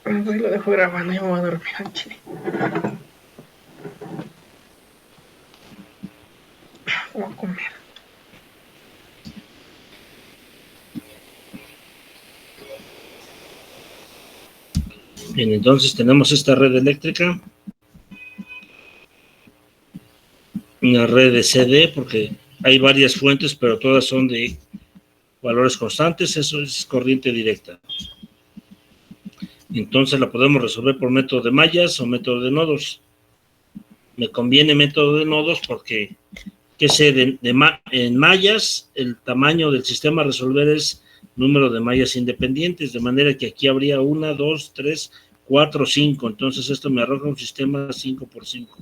Bueno, ahí lo dejo grabando, ya me voy a dormir al chile. Voy a comer. Bien, entonces tenemos esta red eléctrica, una red de CD, porque hay varias fuentes, pero todas son de valores constantes, eso es corriente directa. Entonces la podemos resolver por método de mallas o método de nodos. Me conviene método de nodos porque, que sé, en mallas, el tamaño del sistema a resolver es número de mallas independientes, de manera que aquí habría 1, 2, 3, 4, 5. Entonces esto me arroja un sistema 5 por 5.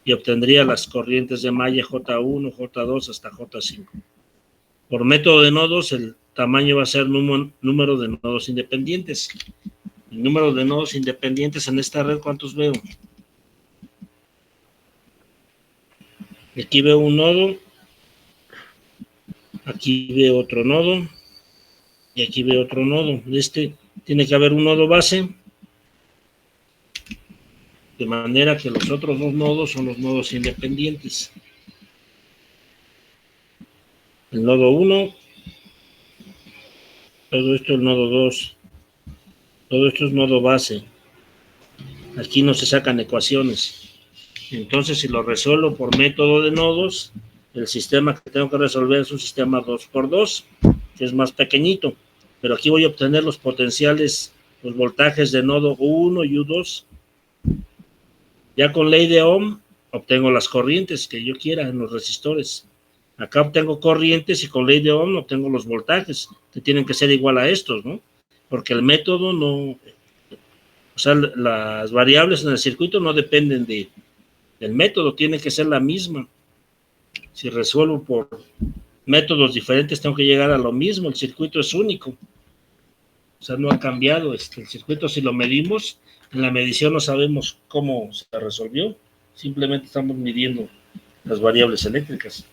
Y obtendría las corrientes de malla J1, J2 hasta J5. Por método de nodos, el tamaño va a ser número de nodos independientes. El número de nodos independientes en esta red, ¿cuántos veo? Aquí veo un nodo, aquí veo otro nodo, y aquí veo otro nodo. Este tiene que haber un nodo base, de manera que los otros dos nodos son los nodos independientes. El nodo 1, todo esto es el nodo 2, todo esto es nodo base. Aquí no se sacan ecuaciones. Entonces, si lo resuelvo por método de nodos, el sistema que tengo que resolver es un sistema 2x2, que es más pequeñito. Pero aquí voy a obtener los potenciales, los voltajes de nodo U1 y U2. Ya con ley de Ohm, obtengo las corrientes que yo quiera en los resistores. Acá obtengo corrientes y con ley de Ohm obtengo los voltajes, que tienen que ser igual a estos, ¿no? Porque el método no... O sea, las variables en el circuito no dependen del método, tiene que ser la misma. Si resuelvo por métodos diferentes, tengo que llegar a lo mismo. El circuito es único. O sea, no ha cambiado. El circuito, si lo medimos, en la medición no sabemos cómo se resolvió. Simplemente estamos midiendo las variables eléctricas.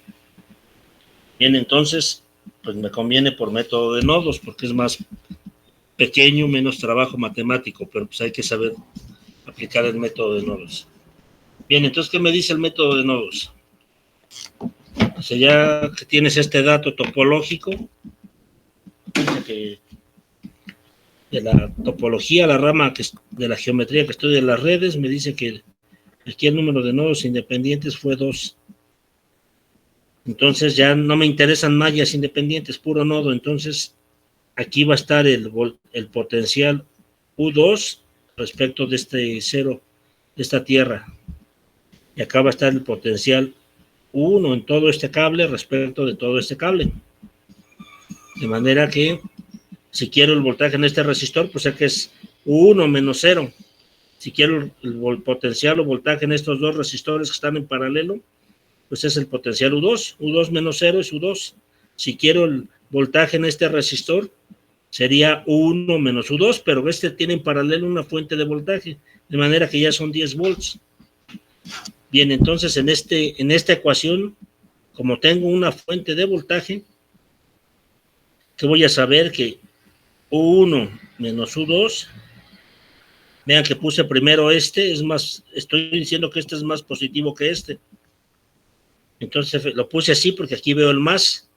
Bien, entonces, pues me conviene por método de nodos, porque es más pequeño, menos trabajo matemático, pero pues hay que saber aplicar el método de nodos. Bien, entonces, ¿qué me dice el método de nodos? O sea, ya que tienes este dato topológico, que de la topología, la rama de la geometría que estudia las redes, me dice que aquí el número de nodos independientes fue 2. Entonces ya no me interesan mallas independientes, puro nodo. Entonces aquí va a estar el potencial U2 respecto de este cero, de esta tierra. Y acá va a estar el potencial U1 en todo este cable respecto de todo este cable. De manera que si quiero el voltaje en este resistor, pues sé que es U1 menos 0. Si quiero el potencial o voltaje en estos dos resistores que están en paralelo, pues es el potencial U2. U2 menos 0 es U2. Si quiero el voltaje en este resistor, sería U1 menos U2, pero este tiene en paralelo una fuente de voltaje, de manera que ya son 10 volts. Bien, entonces en esta ecuación, como tengo una fuente de voltaje, que voy a saber que U1 menos U2, vean que puse primero estoy diciendo que este es más positivo que este. Entonces lo puse así porque aquí veo el más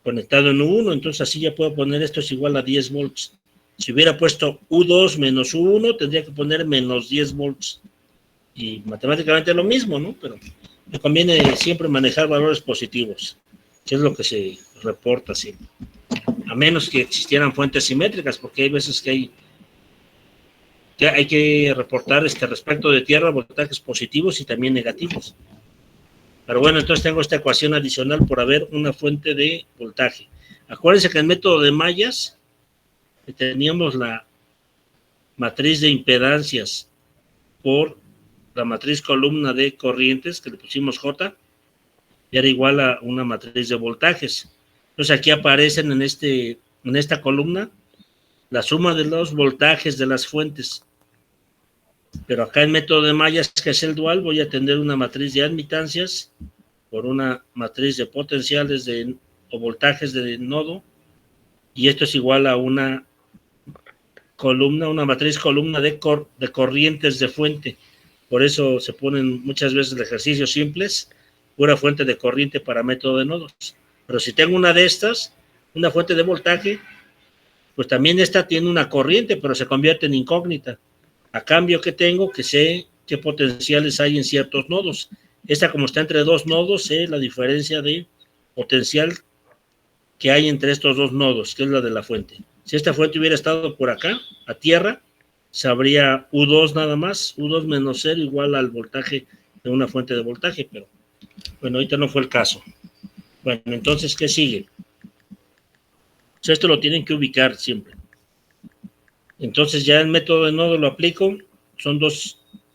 conectado en U1, entonces así ya puedo poner esto es igual a 10 volts. Si hubiera puesto U2 menos U1, tendría que poner menos 10 volts. Y matemáticamente lo mismo, ¿no? Pero me conviene siempre manejar valores positivos, que es lo que se reporta siempre. A menos que existieran fuentes simétricas, porque hay veces que hay que reportar respecto de tierra voltajes positivos y también negativos. Pero bueno, entonces tengo esta ecuación adicional por haber una fuente de voltaje. Acuérdense que en el método de mallas teníamos la matriz de impedancias por la matriz columna de corrientes, que le pusimos J, y era igual a una matriz de voltajes. Entonces aquí aparecen en esta columna la suma de los voltajes de las fuentes. Pero acá en método de mallas, que es el dual, voy a tener una matriz de admitancias por una matriz de potenciales o voltajes de nodo, y esto es igual a una columna, una matriz columna de corrientes de fuente. Por eso se ponen muchas veces ejercicios simples, pura fuente de corriente para método de nodos. Pero si tengo una de estas, una fuente de voltaje, pues también esta tiene una corriente, pero se convierte en incógnita. A cambio que tengo, que sé qué potenciales hay en ciertos nodos. Esta, como está entre dos nodos, sé la diferencia de potencial que hay entre estos dos nodos, que es la de la fuente. Si esta fuente hubiera estado por acá, a tierra, sabría U2 nada más, U2 menos 0 igual al voltaje de una fuente de voltaje, pero bueno, ahorita no fue el caso. Bueno, entonces, ¿qué sigue? Pues esto lo tienen que ubicar siempre. Entonces ya el método de nodo lo aplico, son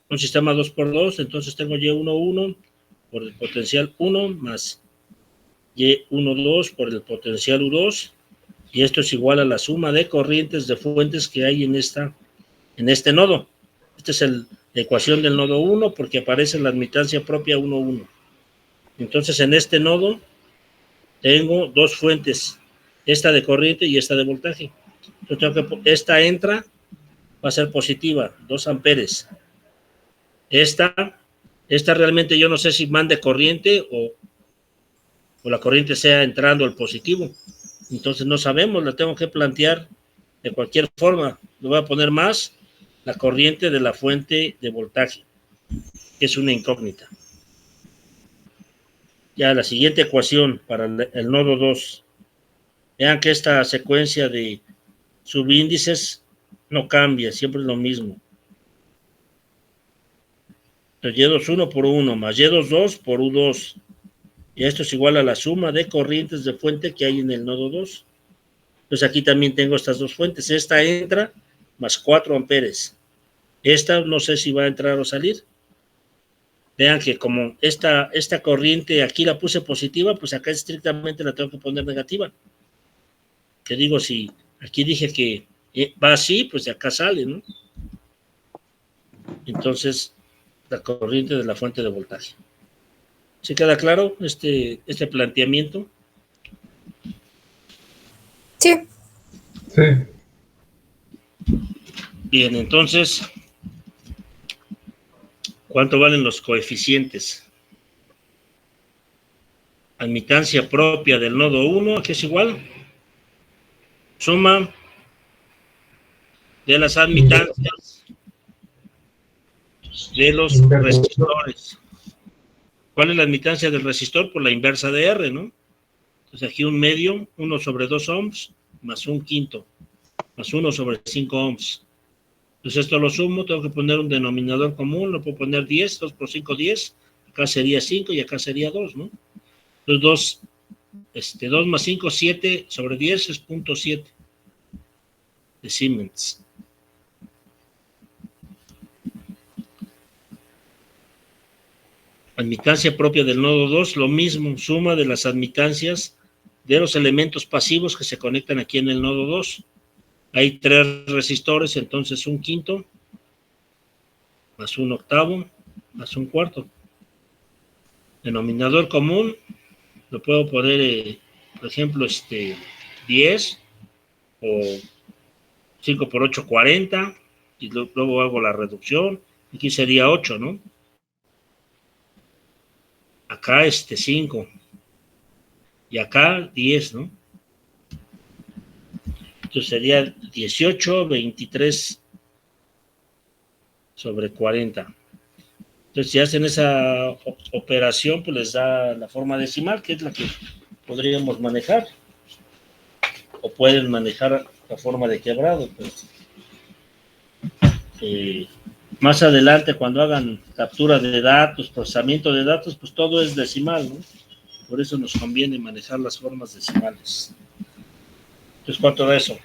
un sistema 2x2, entonces tengo Y11 por el potencial 1 más Y12 por el potencial U2, y esto es igual a la suma de corrientes de fuentes que hay en este nodo. Esta es la ecuación del nodo 1 porque aparece la admitancia propia 1, 1. Entonces en este nodo tengo dos fuentes, esta de corriente y esta de voltaje. Entonces esta entra, va a ser positiva, 2 amperes. Esta realmente yo no sé si mande corriente o la corriente sea entrando al positivo. Entonces no sabemos, la tengo que plantear de cualquier forma. Le voy a poner más la corriente de la fuente de voltaje, que es una incógnita. Ya la siguiente ecuación para el nodo 2. Vean que esta secuencia de subíndices no cambia, siempre es lo mismo. Entonces, Y21 por 1 más Y22 por U2. Y esto es igual a la suma de corrientes de fuente que hay en el nodo 2. Entonces aquí también tengo estas dos fuentes. Esta entra más 4 amperes. Esta no sé si va a entrar o salir. Vean que como esta corriente aquí la puse positiva, pues acá estrictamente la tengo que poner negativa. Te digo, si aquí dije que va así, pues de acá sale, ¿no? Entonces, la corriente de la fuente de voltaje. ¿Sí queda claro este planteamiento? Sí. Sí. Bien, entonces, ¿cuánto valen los coeficientes? Admitancia propia del nodo 1, que es igual. Suma de las admitancias de los resistores. ¿Cuál es la admitancia del resistor? Por la inversa de R, ¿no? Entonces aquí un medio, 1 sobre 2 ohms, más un quinto, más 1 sobre 5 ohms. Entonces esto lo sumo, tengo que poner un denominador común, lo puedo poner 10, 2 por 5, 10, acá sería 5 y acá sería 2, ¿no? Entonces 2 más 5, 7 sobre 10 es 0.7 de Siemens. Admitancia propia del nodo 2, lo mismo, suma de las admitancias de los elementos pasivos que se conectan aquí en el nodo 2. Hay 3 resistores, entonces un quinto, más un octavo, más un cuarto. Denominador común, lo puedo poner, por ejemplo, 10, o 5 por 8, 40, y luego hago la reducción, aquí sería 8, ¿no? Acá 5, y acá 10, ¿no? Entonces sería 18, 23 sobre 40. Entonces, si hacen esa operación, pues les da la forma decimal, que es la que podríamos manejar. O pueden manejar la forma de quebrado. Pues. Más adelante, cuando hagan captura de datos, procesamiento de datos, pues todo es decimal, ¿no? Por eso nos conviene manejar las formas decimales. Entonces, ¿cuánto da eso?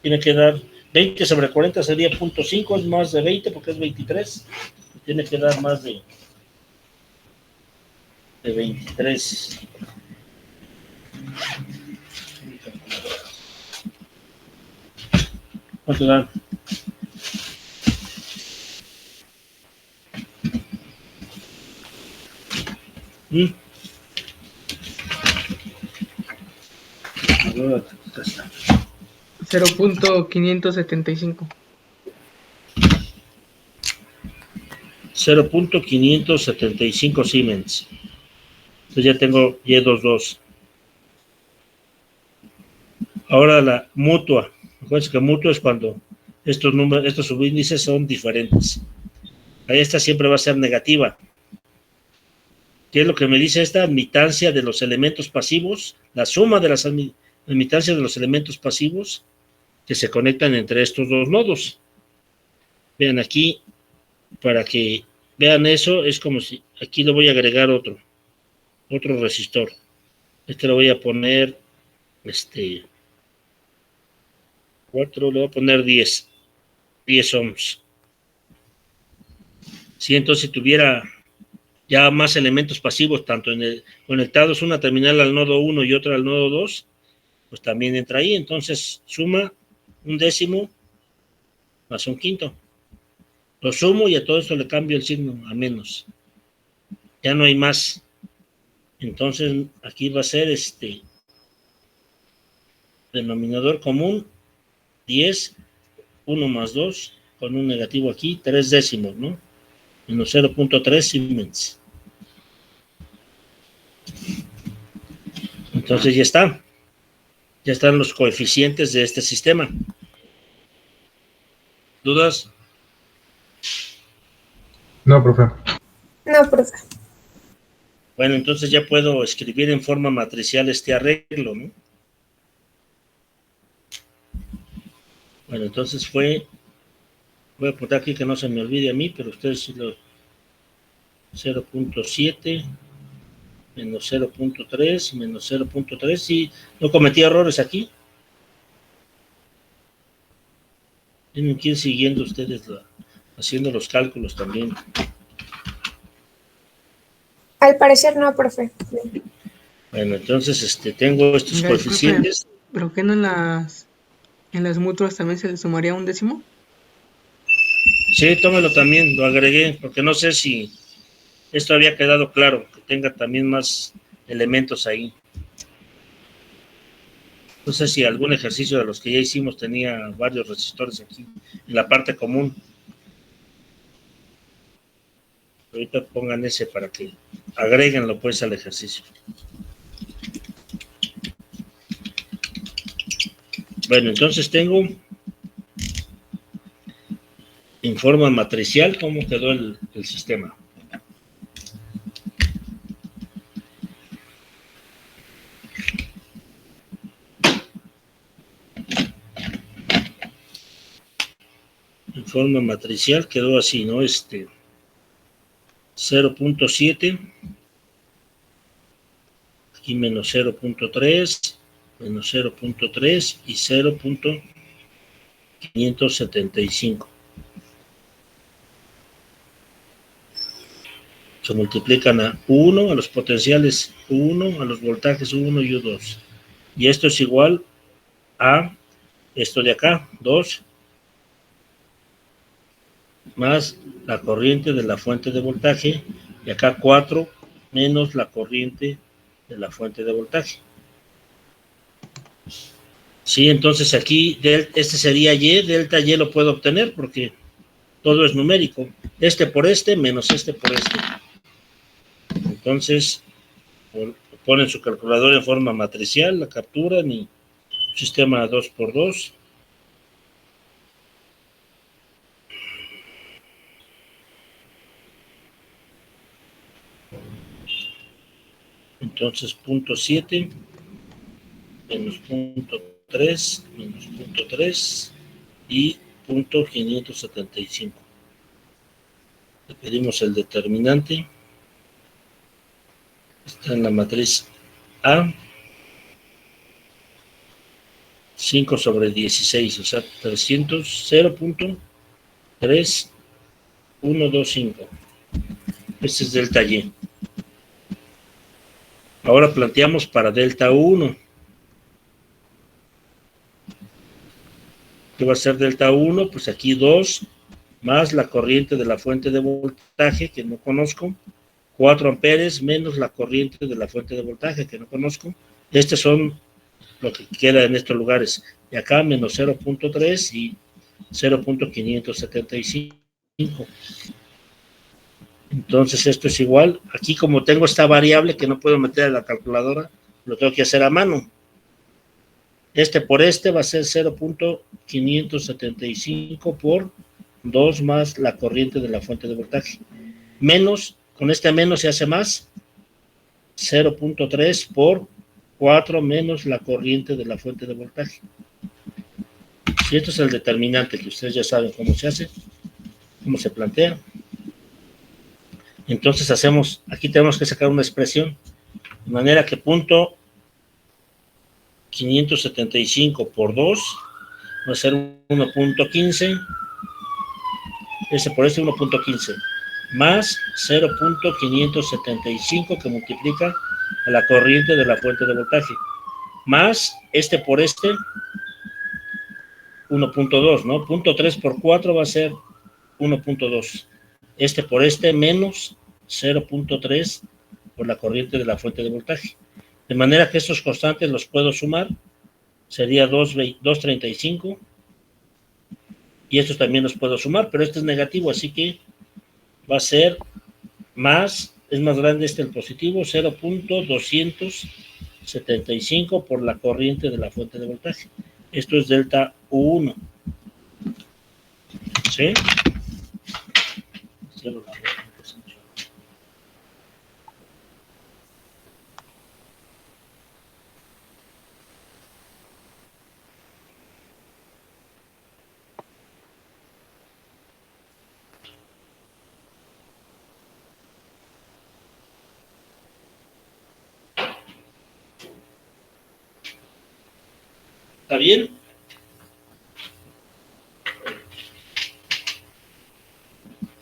Tiene que dar 20 sobre 40 sería 0.5, es más de 20 porque es 23. Tiene que dar más de 23. ¿Cuánto da? Acá está. 0.575. 0.575 Siemens. Entonces ya tengo Y22. Ahora la mutua. Acuérdense que mutua es cuando estos números, estos subíndices son diferentes. Ahí esta siempre va a ser negativa. ¿Qué es lo que me dice esta admitancia de los elementos pasivos? La suma de las admitancias de los elementos pasivos que se conectan entre estos dos nodos. Vean aquí, para que vean eso, es como si aquí le voy a agregar otro resistor. Este lo voy a poner, 4, le voy a poner 10 ohms. Si entonces si tuviera ya más elementos pasivos, tanto conectados una terminal al nodo 1 y otra al nodo 2, pues también entra ahí. Entonces suma un décimo más un quinto. Lo sumo y a todo esto le cambio el signo a menos. Ya no hay más. Entonces aquí va a ser denominador común 10, 1 más 2, con un negativo aquí, 3 décimos, ¿no? Menos 0.3 Siemens. Entonces ya está. Ya están los coeficientes de este sistema. ¿Dudas? No, profe. No, profe. Bueno, entonces ya puedo escribir en forma matricial este arreglo, ¿no? Bueno, entonces voy a apuntar aquí que no se me olvide a mí, pero ustedes sí lo 0.7 menos 0.3 menos 0.3 y no cometí errores aquí. Tienen que ir siguiendo ustedes haciendo los cálculos también. Al parecer no, profe. Bueno, entonces tengo estos Oiga, coeficientes. profe, ¿pero qué no en las mutuas también se le sumaría un décimo? Sí, tómelo también, lo agregué, porque no sé si esto había quedado claro, que tenga también más elementos ahí. No sé si algún ejercicio de los que ya hicimos tenía varios resistores aquí, en la parte común. Ahorita pongan ese para que agréguenlo pues al ejercicio. Bueno, entonces tengo en forma matricial cómo quedó el sistema. En forma matricial quedó así, ¿no? 0.7, aquí menos 0.3, menos 0.3 y 0.575. Se multiplican a 1, a los potenciales 1, a los voltajes 1 y U2. Y esto es igual a esto de acá, 2, más la corriente de la fuente de voltaje, y acá 4 menos la corriente de la fuente de voltaje. Sí, entonces aquí este sería Y, delta Y lo puedo obtener porque todo es numérico. Este por este menos este por este. Entonces, ponen su calculadora en forma matricial, la capturan y sistema 2×2. Entonces, 0.7 menos 0.3 menos 0.3 y 0.575. Le pedimos el determinante. Está en la matriz A. 5/16, o sea, 0.3125. Este es delta Y. Ahora planteamos para delta 1. ¿Qué va a ser delta 1? Pues aquí 2 más la corriente de la fuente de voltaje que no conozco, 4 amperes menos la corriente de la fuente de voltaje que no conozco. Estos son lo que queda en estos lugares. Y acá menos 0.3 y 0.575. Entonces esto es igual. Aquí como tengo esta variable que no puedo meter a la calculadora, lo tengo que hacer a mano. Este por este va a ser 0.575 por 2 más la corriente de la fuente de voltaje. Menos, con este menos se hace más, 0.3 por 4 menos la corriente de la fuente de voltaje. Y esto es el determinante, que ustedes ya saben cómo se hace, cómo se plantea. Entonces hacemos, aquí tenemos que sacar una expresión, de manera que punto 575 por 2 va a ser 1.15, ese por este 1.15, más 0.575 que multiplica a la corriente de la fuente de voltaje, más este por este 1.2, ¿no? Punto 3 por 4 va a ser 1.2. Este por este menos 0.3 por la corriente de la fuente de voltaje. De manera que estos constantes los puedo sumar. Sería 2.35. Y estos también los puedo sumar, pero este es negativo, así que va a ser más, es más grande este el positivo, 0.275 por la corriente de la fuente de voltaje. Esto es delta U1. ¿Sí? ¿Está bien?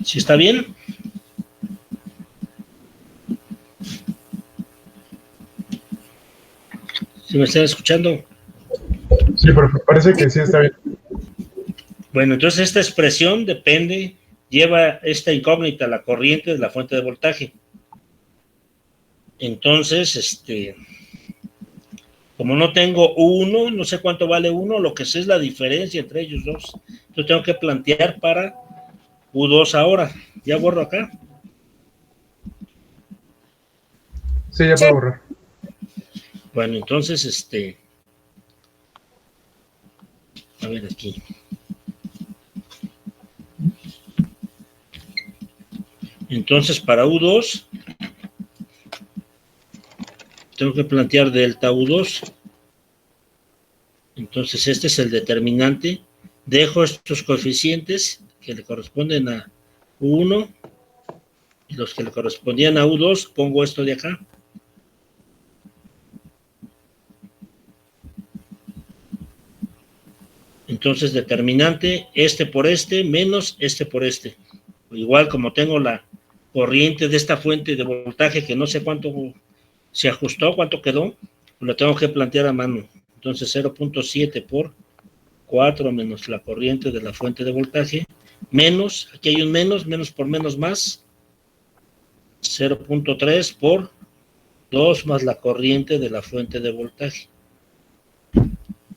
¿Sí está bien? ¿Sí me están escuchando? Sí, profe, parece que sí está bien. Bueno, entonces esta expresión depende, lleva esta incógnita, la corriente de la fuente de voltaje. Entonces, como no tengo U1, no sé cuánto vale 1, lo que sé es la diferencia entre ellos dos. Entonces tengo que plantear para U2 ahora. ¿Ya borro acá? Sí, ya puedo borrar. Bueno, entonces, a ver aquí. Entonces, para U2, tengo que plantear delta U2. Entonces, este es el determinante. Dejo estos coeficientes que le corresponden a U1 y los que le correspondían a U2, pongo esto de acá. Entonces, determinante, este por este, menos este por este. Igual como tengo la corriente de esta fuente de voltaje que no sé cuánto se ajustó, cuánto quedó, lo tengo que plantear a mano. Entonces, 0.7 por 4 menos la corriente de la fuente de voltaje, menos, aquí hay un menos por menos más, 0.3 por 2 más la corriente de la fuente de voltaje.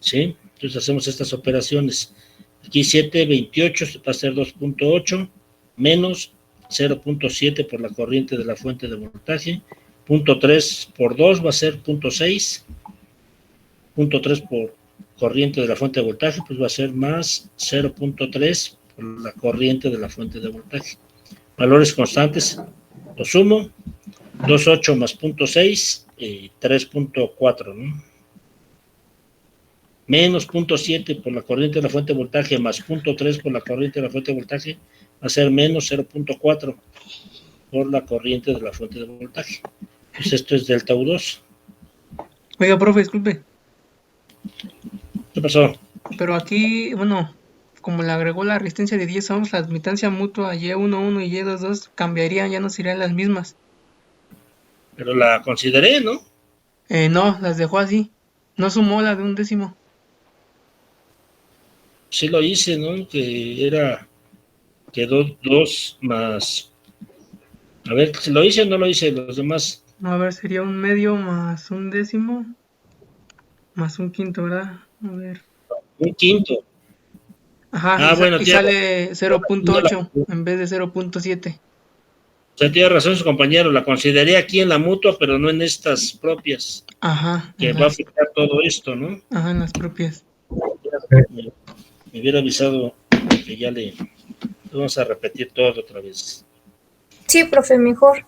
¿Sí? Entonces hacemos estas operaciones. Aquí 7.28 va a ser 2.8 menos 0.7 por la corriente de la fuente de voltaje. 0.3 por 2 va a ser 0.6. 0.3 por corriente de la fuente de voltaje, pues va a ser más 0.3 por la corriente de la fuente de voltaje. Valores constantes, lo sumo. 2.8 más 0.6, 3.4, ¿no? Menos 0.7 por la corriente de la fuente de voltaje más 0.3 por la corriente de la fuente de voltaje va a ser menos 0.4 por la corriente de la fuente de voltaje. Pues esto es delta U2. Oiga, profe, disculpe, ¿Qué pasó? pero aquí, bueno, como le agregó la resistencia de 10 ohms, la admitancia mutua Y11 y Y22 cambiarían, ya no serían las mismas. Pero la consideré, ¿no? No, las dejó así. No sumó la de un décimo. Sí lo hice, ¿no? Quedó 2 más. A ver, ¿si lo hice o no lo hice? Los demás. A ver, sería un medio más un décimo más un quinto, ¿verdad? A ver. Un quinto. Ajá, Ah, bueno, y tía, sale 0.8 en vez de 0.7. sea, tiene razón su compañero, la consideré aquí en la mutua, pero no en estas propias, Ajá, que va a afectar todo esto, ¿no? ajá, en las propias. Me hubiera avisado que ya le vamos a repetir todo otra vez. Sí, profe, mejor.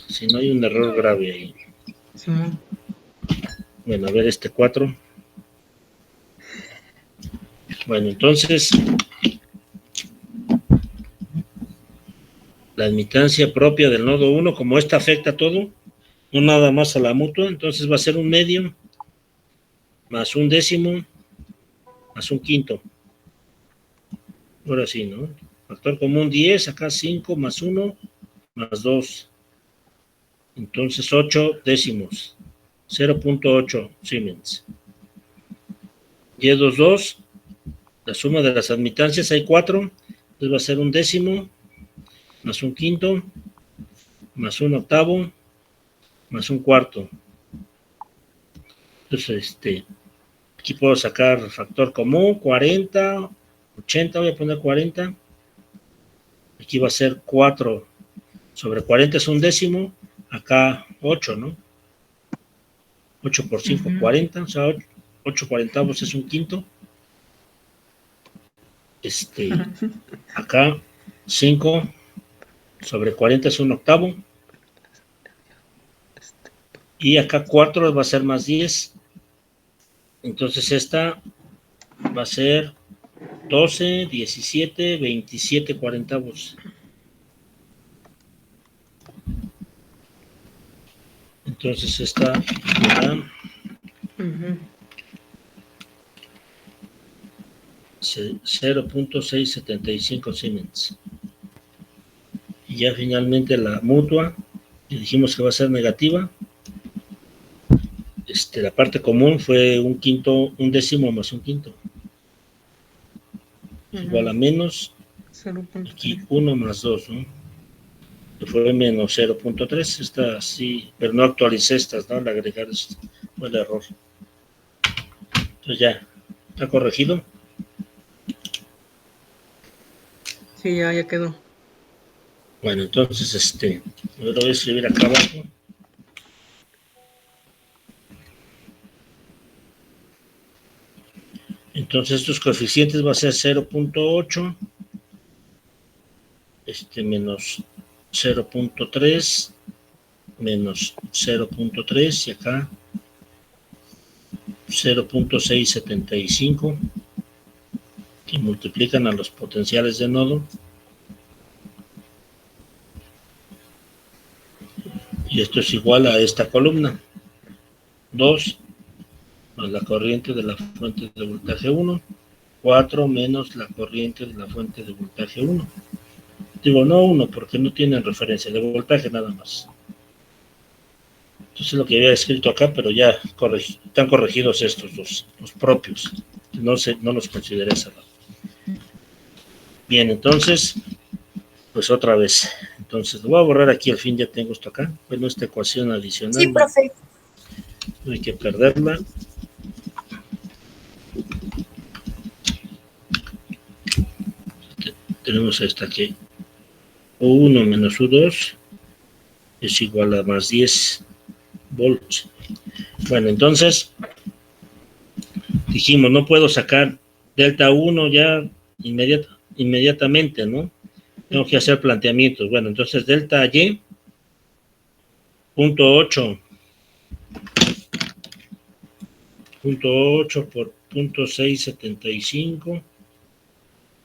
Si no hay un error grave ahí. Simón. Bueno, a ver este 4. Bueno, entonces, la admitancia propia del nodo 1, como esta afecta a todo, no nada más a la mutua, entonces va a ser un medio más un décimo más un quinto. Ahora sí, ¿no? Factor común 10, acá 5 más 1 más 2. Entonces 8 décimos. 0.8 Siemens. Y22, la suma de las admitancias, hay 4, entonces va a ser un décimo más un quinto más un octavo más un cuarto. Entonces, aquí puedo sacar factor común, 40, 80, voy a poner 40. Aquí va a ser 4 sobre 40 es un décimo, acá 8, ¿no? 8 por 5, 40, o sea, 8 cuarentavos es un quinto. Acá 5 sobre 40 es un octavo. Y acá 4 va a ser más 10. Entonces esta va a ser 12, 17, 27 cuarentavos. Entonces esta me da 0.675 Siemens. Y ya finalmente la mutua, y dijimos que va a ser negativa. La parte común fue un quinto, un décimo más un quinto. Igual a menos, aquí 1 más 2, ¿no? Que fue menos 0.3, esta sí, pero no actualicé estas, ¿no? Al agregar esto fue el error. Entonces ya, ¿está corregido? Sí, ya quedó. Bueno, entonces, lo voy a escribir acá abajo. Entonces estos coeficientes va a ser 0.8, menos 0.3, menos 0.3 y acá 0.675 que multiplican a los potenciales de nodo. Y esto es igual a esta columna. 2 más la corriente de la fuente de voltaje 1, 4 menos la corriente de la fuente de voltaje 1. Digo, no 1 porque no tienen referencia de voltaje nada más. Entonces lo que había escrito acá, pero ya están corregidos estos, los propios. No los consideré cerrados. Bien, entonces, pues otra vez. Entonces lo voy a borrar aquí al fin, ya tengo esto acá. Bueno, esta ecuación adicional. Sí, profe. No hay que perderla. Tenemos esta que U1 menos U2 es igual a más 10 volts. Bueno, entonces dijimos, no puedo sacar delta 1 ya inmediatamente, ¿no? Tengo que hacer planteamientos. Bueno, entonces delta Y, punto 8 por punto 675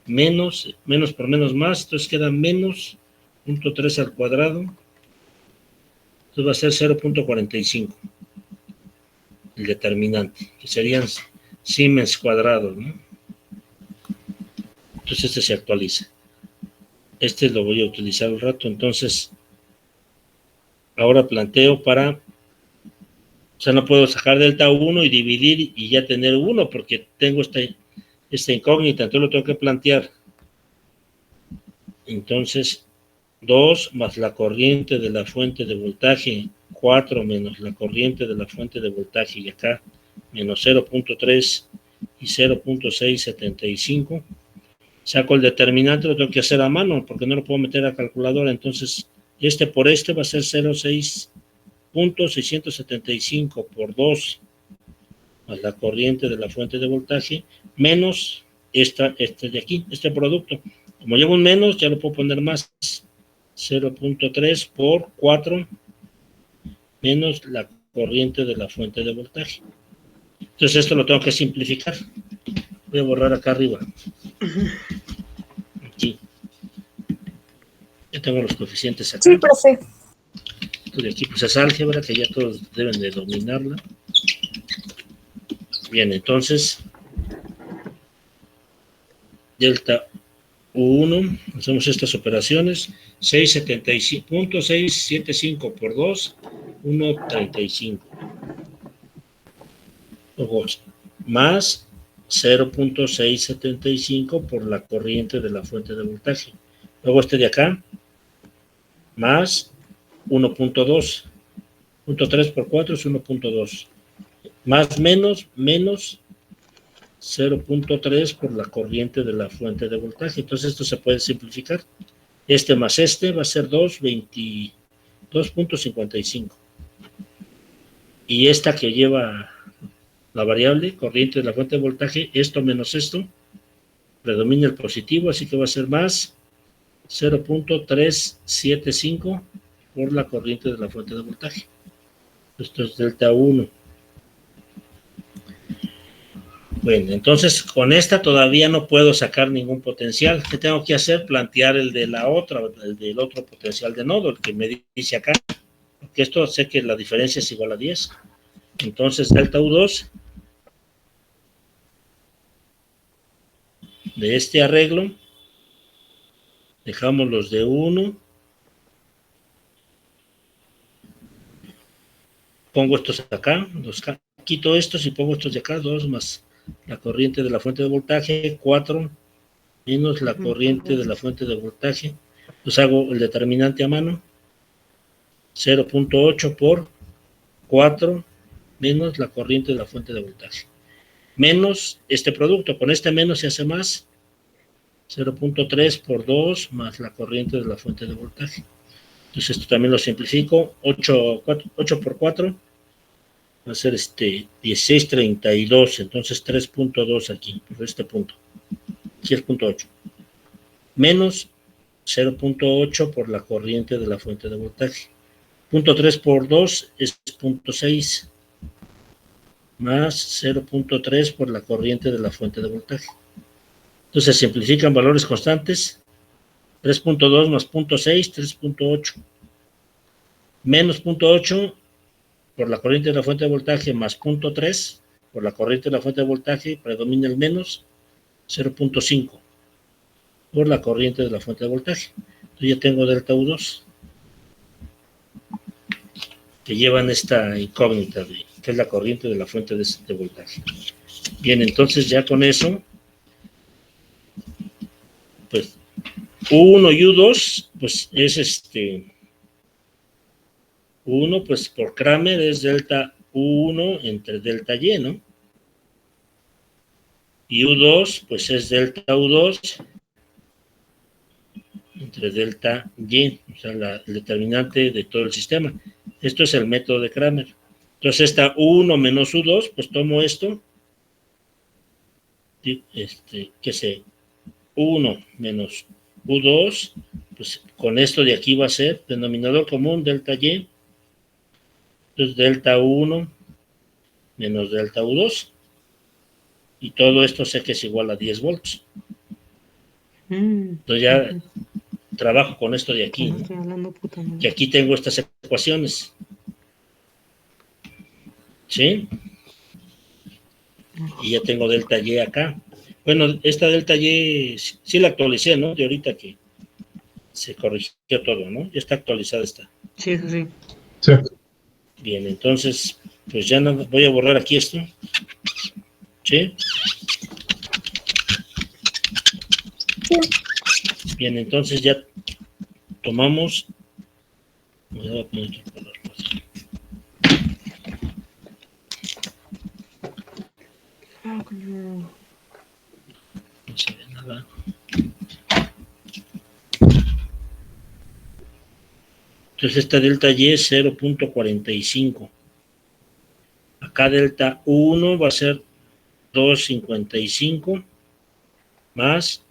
menos por menos más, entonces queda menos punto 3 al cuadrado, entonces va a ser 0.45 el determinante, que serían Siemens cuadrados, ¿no? Entonces este se actualiza. Este lo voy a utilizar un rato, entonces ahora planteo o sea, no puedo sacar delta 1 y dividir y ya tener 1 porque tengo esta incógnita, entonces lo tengo que plantear. Entonces, 2 más la corriente de la fuente de voltaje, 4 menos la corriente de la fuente de voltaje, y acá menos 0.3 y 0.675, Saco el determinante, lo tengo que hacer a mano, porque no lo puedo meter a calculadora. Entonces, este por este va a ser 0,6.675 por 2 más la corriente de la fuente de voltaje, menos este de aquí, este producto. Como llevo un menos, ya lo puedo poner más. 0,3 por 4 menos la corriente de la fuente de voltaje. Entonces esto lo tengo que simplificar. Voy a borrar acá arriba. Aquí. Ya tengo los coeficientes acá. Sí, profe. Esto de aquí pues es álgebra, que ya todos deben de dominarla. Bien, entonces delta U1, hacemos estas operaciones, 675 por 2, 1,35. Luego, más 0,675 por la corriente de la fuente de voltaje. Luego este de acá, más 1,2. 0.3 por 4 es 1,2. Más menos 0,3 por la corriente de la fuente de voltaje. Entonces esto se puede simplificar. Este más este va a ser 2,55. Y esta que lleva la variable, corriente de la fuente de voltaje, esto menos esto, predomina el positivo, así que va a ser más 0,375 por la corriente de la fuente de voltaje. Esto es delta 1. Bueno, entonces con esta todavía no puedo sacar ningún potencial. ¿Qué tengo que hacer? Plantear el de la otra, el del otro potencial de nodo, el que me dice acá. Porque esto sé que la diferencia es igual a 10. Entonces delta U2 de este arreglo, dejamos los de 1, pongo estos acá, quito estos y pongo estos de acá, 2 más la corriente de la fuente de voltaje, 4 menos la corriente de la fuente de voltaje, pues hago el determinante a mano, 0,8 por 4 menos la corriente de la fuente de voltaje, menos este producto, con este menos se hace más, 0,3 por 2 más la corriente de la fuente de voltaje. Entonces esto también lo simplifico, 8 por 4 va a ser 16,32, entonces 3,2 aquí, por este punto, aquí es 0,8, menos 0,8 por la corriente de la fuente de voltaje. 0,3 por 2 es 0,6, más 0,3 por la corriente de la fuente de voltaje. Entonces simplifican valores constantes, 3,2 más 0,6, 3,8, menos 0,8 por la corriente de la fuente de voltaje más 0,3 por la corriente de la fuente de voltaje, predomina el menos, 0,5 por la corriente de la fuente de voltaje. Entonces ya tengo delta U2 que llevan esta incógnita que es la corriente de la fuente de voltaje. Bien, entonces ya con eso, pues U1 y U2, pues es U1, pues por Kramer es delta U1 entre delta Y, ¿no? Y U2, pues es delta U2 entre delta Y, o sea, el determinante de todo el sistema. Esto es el método de Kramer. Entonces, esta U1 menos U2, pues tomo esto, que sé, U1 menos U2, pues con esto de aquí va a ser denominador común delta Y, entonces delta U1 menos delta U2, y todo esto sé que es igual a 10 volts. Entonces ya trabajo con esto de aquí, ¿no? Y aquí tengo estas ecuaciones, ¿sí? Y ya tengo delta Y acá. Bueno, esta delta Y sí la actualicé, ¿no? De ahorita que se corrigió todo, ¿no? Ya está actualizada esta. Sí, eso sí. Sí. Bien, entonces, pues ya no, voy a borrar aquí esto. ¿Sí? Bien, entonces ya tomamos. Voy a poner otro color. No se ve nada. Entonces esta delta Y es 0.45. Acá delta 1 va a ser 2.55 más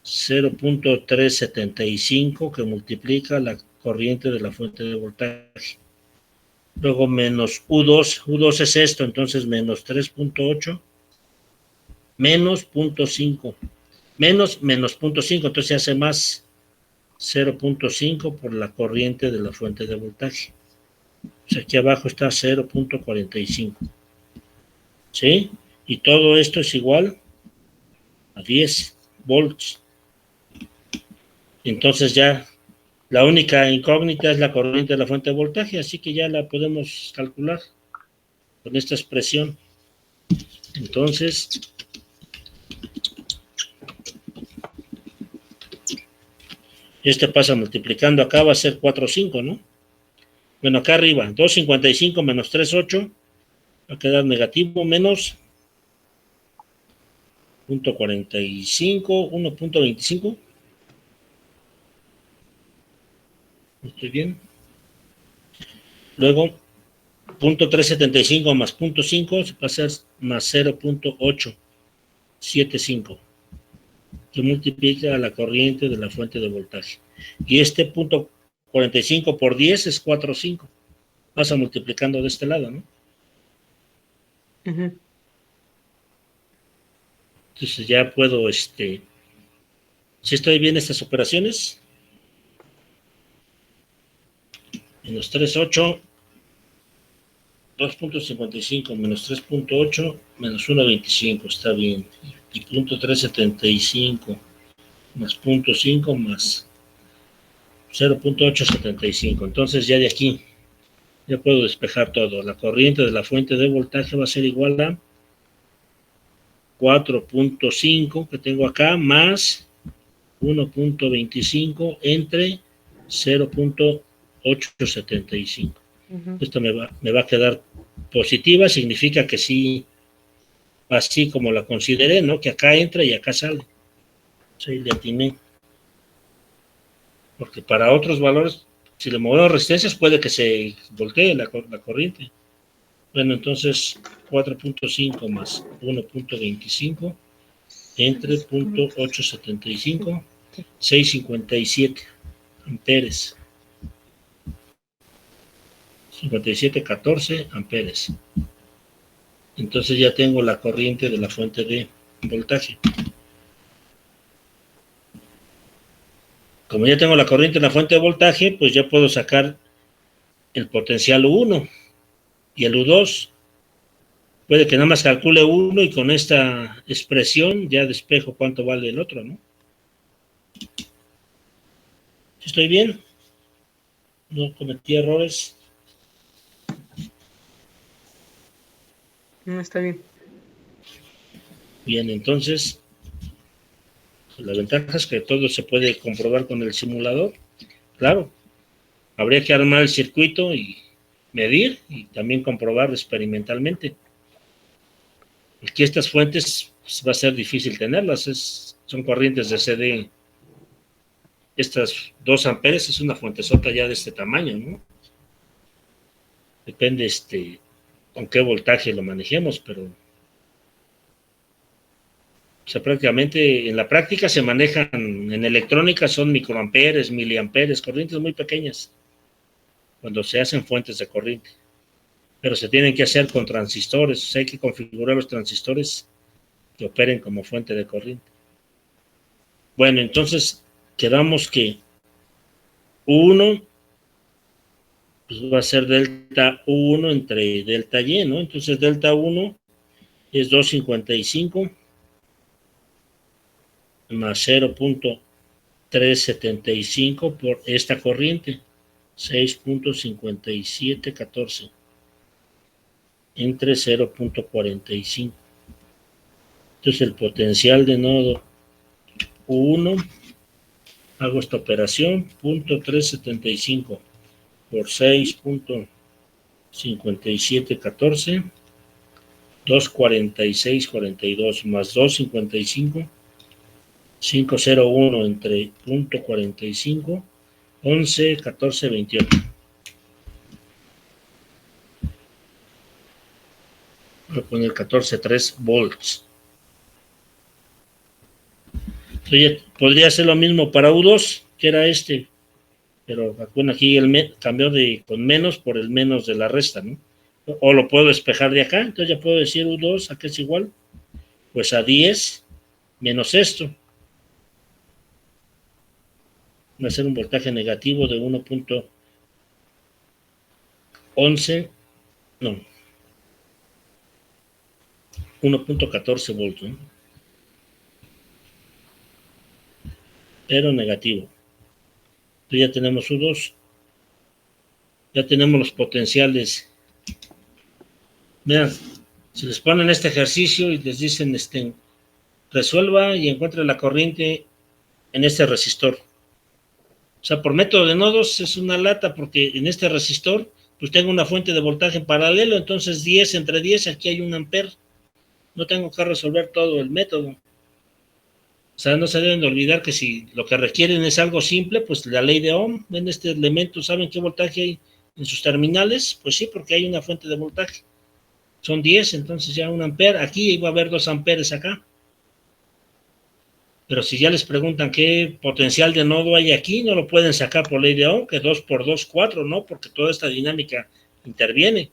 0.375 que multiplica la corriente de la fuente de voltaje. Luego menos U2. U2 es esto, entonces menos 3.8 menos 0.5. Menos 0.5, entonces se hace más 0.5 por la corriente de la fuente de voltaje. O sea, aquí abajo está 0.45. ¿Sí? Y todo esto es igual a 10 volts. Entonces ya la única incógnita es la corriente de la fuente de voltaje, así que ya la podemos calcular con esta expresión. Entonces, este pasa multiplicando acá, va a ser 4,5, ¿no? Bueno, acá arriba, 2.55 menos 3,8 va a quedar negativo menos 0.45, 1.25. ¿Estoy bien? Luego, 0.375 más 0.5 va a ser más 0.875, que multiplica la corriente de la fuente de voltaje. Y este 0.45 por 10 es 4,5. Pasa multiplicando de este lado, ¿no? Ujú. Entonces ya puedo, ¿si estoy bien estas operaciones? Menos 3,8, 2.55 menos 3.8 menos 1.25, está bien. Y 0.375 más 0.5 más 0.875. Entonces ya de aquí ya puedo despejar todo. La corriente de la fuente de voltaje va a ser igual a 4.5 que tengo acá más 1.25 entre 0.875. Esto me va a quedar positiva, significa que sí, así como la consideré, ¿no? Que acá entra y acá sale. Sí, le atiné. Porque para otros valores, si le movemos resistencias, puede que se voltee la corriente. Bueno, entonces 4.5 más 1.25 entre 0.875, 657 amperes. 57,14 amperes. Entonces ya tengo la corriente de la fuente de voltaje. Como ya tengo la corriente de la fuente de voltaje, pues ya puedo sacar el potencial U1 y el U2. Puede que nada más calcule uno y con esta expresión ya despejo cuánto vale el otro, ¿no? ¿Estoy bien? ¿No cometí errores? No, está bien. Bien, entonces, la ventaja es que todo se puede comprobar con el simulador. Claro, habría que armar el circuito y medir y también comprobar experimentalmente. Aquí estas fuentes pues, va a ser difícil tenerlas, son corrientes de CD. Estas 2 amperes es una fuentezota ya de este tamaño, ¿no? Depende con qué voltaje lo manejemos, pero o sea, prácticamente en la práctica se manejan en electrónica, son microamperes, miliamperes, corrientes muy pequeñas cuando se hacen fuentes de corriente, pero se tienen que hacer con transistores, o sea, hay que configurar los transistores que operen como fuente de corriente. Bueno, entonces quedamos que 1 pues va a ser delta 1 entre delta Y, ¿no? Entonces delta 1 es 2.55 más 0.375 por esta corriente, 6.5714 entre 0.45. Entonces el potencial de nodo 1, hago esta operación, 0.375 por 6.5714, 246.42 más 2.55, 501 entre 0.45 11, 14, 28. Voy a poner 14.3 volts. Entonces, podría ser lo mismo para U2, que era este, pero bueno, aquí cambió con menos por el menos de la resta, ¿no? O lo puedo despejar de acá, entonces ya puedo decir U2, ¿a qué es igual? Pues a 10 menos esto. Va a ser un voltaje negativo de 1.11, no, 1.14 volts, ¿no? Pero negativo. Entonces ya tenemos U2, ya tenemos los potenciales. Vean, si les ponen este ejercicio y les dicen, resuelva y encuentre la corriente en este resistor. O sea, por método de nodos es una lata, porque en este resistor, pues tengo una fuente de voltaje en paralelo, entonces 10 entre 10, aquí hay 1 amper. No tengo que resolver todo el método. O sea, no se deben de olvidar que si lo que requieren es algo simple, pues la ley de Ohm, ven este elemento, ¿saben qué voltaje hay en sus terminales? Pues sí, porque hay una fuente de voltaje. Son 10, entonces ya 1 amper. Aquí iba a haber 2 amperes acá. Pero si ya les preguntan qué potencial de nodo hay aquí, no lo pueden sacar por ley de Ohm, que 2 por 2, 4, ¿no? Porque toda esta dinámica interviene.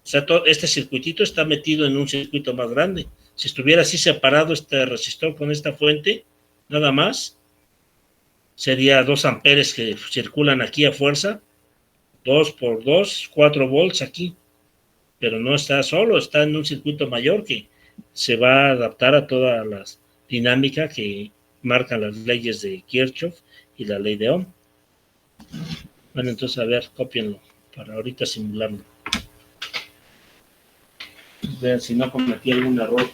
O sea, este circuitito está metido en un circuito más grande. Si estuviera así separado este resistor con esta fuente, nada más, sería 2 amperes que circulan aquí a fuerza, 2 por 2, 4 volts aquí. Pero no está solo, está en un circuito mayor que se va a adaptar a toda la dinámica que marcan las leyes de Kirchhoff y la ley de Ohm. Bueno, entonces, a ver, cópienlo para ahorita simularlo. Vean si no cometí algún error.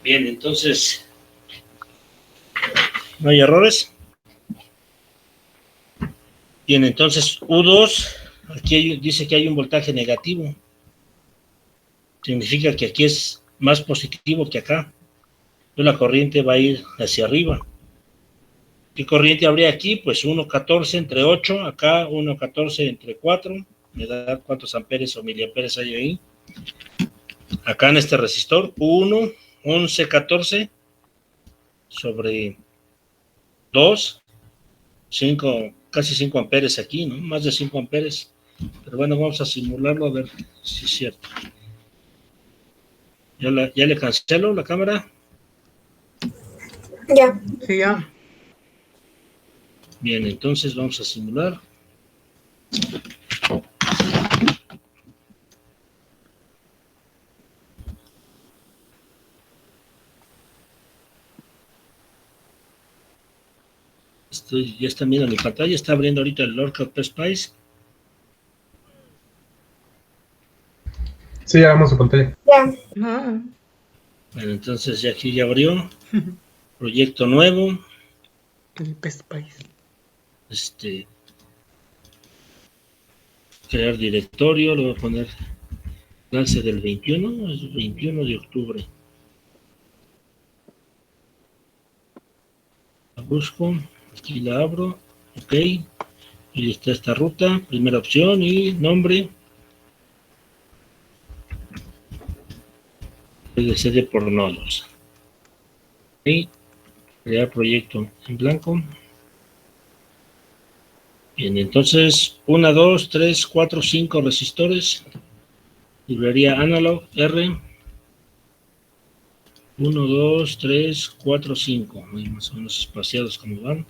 Bien, entonces, ¿no hay errores? Bien, entonces U2, aquí dice que hay un voltaje negativo. Significa que aquí es más positivo que acá. Entonces la corriente va a ir hacia arriba. ¿Qué corriente habría aquí? Pues 1.14 entre 8, acá 1.14 entre 4. Me da cuántos amperes o miliamperes hay ahí. Acá en este resistor, 1, 11, 14 sobre 2, 5, casi 5 amperes aquí, ¿no? Más de 5 amperes. Pero bueno, vamos a simularlo a ver si es cierto. ¿Ya le cancelo la cámara? Ya. Sí, ya. Bien, entonces vamos a simular. Ya están viendo mi pantalla, está abriendo ahorita el Lord Spice. Sí, ya vemos su pantalla. Ya. No. Bueno, entonces ya aquí ya abrió. Proyecto nuevo. El Best País. Crear directorio, lo voy a poner lance del 21, es 21 de octubre. La busco, aquí la abro, ok, y está esta ruta, primera opción y nombre. De sede por nodos. Ok, crear proyecto en blanco. Bien, entonces 1, 2, 3, 4, 5 resistores. Librería analog R. 1, 2, 3, 4, 5. Más o menos espaciados como van.